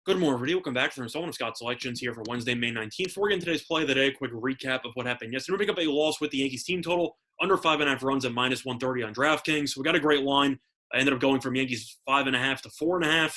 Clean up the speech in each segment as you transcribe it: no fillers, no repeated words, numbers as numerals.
Good morning, everybody. Welcome back to the installment of Scott's Selections here for Wednesday, May 19th. Before we get into today's play of the day, a quick recap of what happened yesterday. We pick up a loss with the Yankees team total, under 5.5 runs at minus 130 on DraftKings. We got a great line. I ended up going from Yankees 5.5 to 4.5,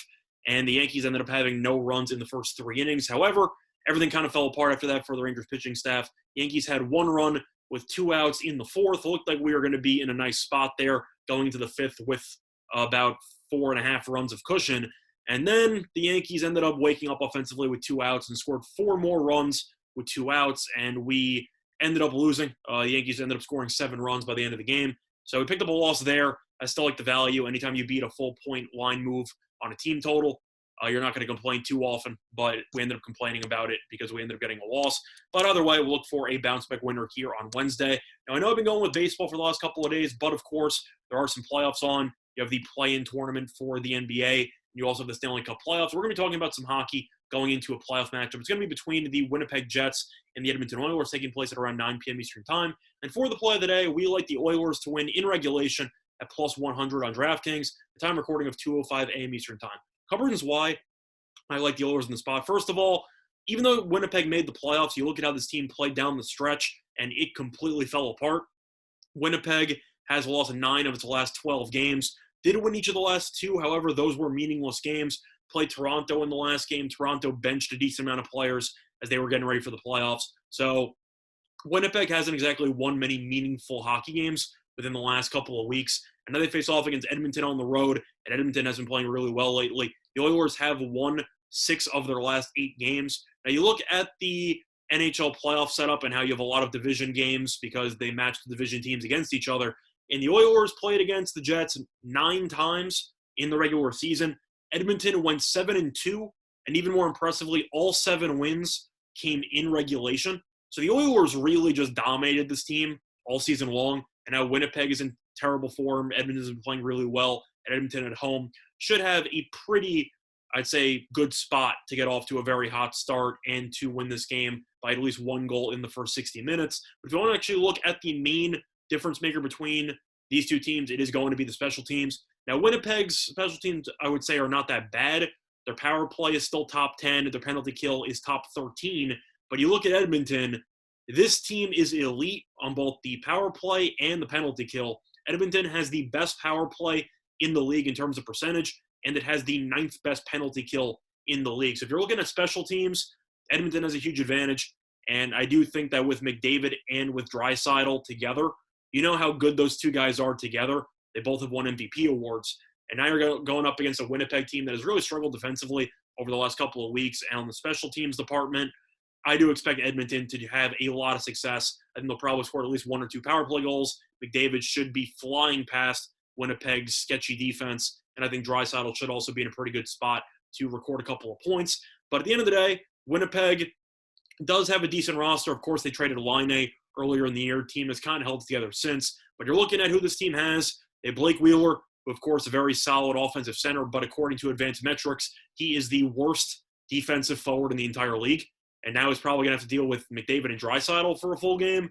and the Yankees ended up having no runs in the first 3 innings. However, everything kind of fell apart after that for the Rangers pitching staff. Yankees had 1 run with 2 outs in the 4th. It looked like we were going to be in a nice spot there going into the 5th with about 4.5 runs of cushion. And then the Yankees ended up waking up offensively with 2 outs and scored 4 more runs with 2 outs, and we ended up losing. The Yankees ended up scoring 7 runs by the end of the game. So we picked up a loss there. I still like the value. Anytime you beat a full point line move on a team total, you're not going to complain too often, but we ended up complaining about it because we ended up getting a loss. But either way, we'll look for a bounce-back winner here on Wednesday. Now, I know I've been going with baseball for the last couple of days, but of course, there are some playoffs on. You have the play-in tournament for the NBA. You also have the Stanley Cup playoffs. We're going to be talking about some hockey going into a playoff matchup. It's going to be between the Winnipeg Jets and the Edmonton Oilers, taking place at around 9 p.m. Eastern Time. And for the play of the day, we like the Oilers to win in regulation at plus 100 on DraftKings. The time recording of 2:05 a.m. Eastern Time. Couple reasons why I like the Oilers in the spot. First of all, even though Winnipeg made the playoffs, you look at how this team played down the stretch, and it completely fell apart. Winnipeg has lost 9 of its last 12 games. Did win each of the last 2. However, those were meaningless games. Played Toronto in the last game. Toronto benched a decent amount of players as they were getting ready for the playoffs. So Winnipeg hasn't exactly won many meaningful hockey games within the last couple of weeks. And now they face off against Edmonton on the road, and Edmonton has been playing really well lately. The Oilers have won 6 of their last 8 games. Now you look at the NHL playoff setup and how you have a lot of division games because they match the division teams against each other. And the Oilers played against the Jets 9 times in the regular season. Edmonton went 7-2, and even more impressively, all 7 wins came in regulation. So the Oilers really just dominated this team all season long, and now Winnipeg is in terrible form. Edmonton's been playing really well, and Edmonton at home should have a pretty, I'd say, good spot to get off to a very hot start and to win this game by at least 1 goal in the first 60 minutes. But if you want to actually look at the main difference maker between these 2 teams, it is going to be the special teams. Now, Winnipeg's special teams, I would say, are not that bad. Their power play is still top 10. Their penalty kill is top 13. But you look at Edmonton, this team is elite on both the power play and the penalty kill. Edmonton has the best power play in the league in terms of percentage, and it has the 9th best penalty kill in the league. So if you're looking at special teams, Edmonton has a huge advantage. And I do think that with McDavid and with Draisaitl together, you know how good those 2 guys are together. They both have won MVP awards. And now you're going up against a Winnipeg team that has really struggled defensively over the last couple of weeks. And on the special teams department, I do expect Edmonton to have a lot of success. I think they'll probably score at least 1 or 2 power play goals. McDavid should be flying past Winnipeg's sketchy defense. And I think Draisaitl should also be in a pretty good spot to record a couple of points. But at the end of the day, Winnipeg does have a decent roster. Of course, they traded Laine earlier in the year. Team has kind of held together since. But you're looking at who this team has. They have Blake Wheeler, who, of course, a very solid offensive center, but according to advanced metrics, he is the worst defensive forward in the entire league. And now he's probably going to have to deal with McDavid and Draisaitl for a full game.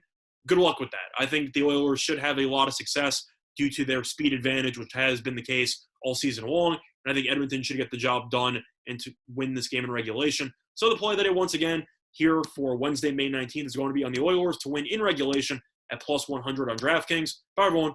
Good luck with that. I think the Oilers should have a lot of success due to their speed advantage, which has been the case all season long. And I think Edmonton should get the job done and to win this game in regulation. So the play that I once again here for Wednesday, May 19th is going to be on the Oilers to win in regulation at plus 100 on DraftKings. Bye, everyone.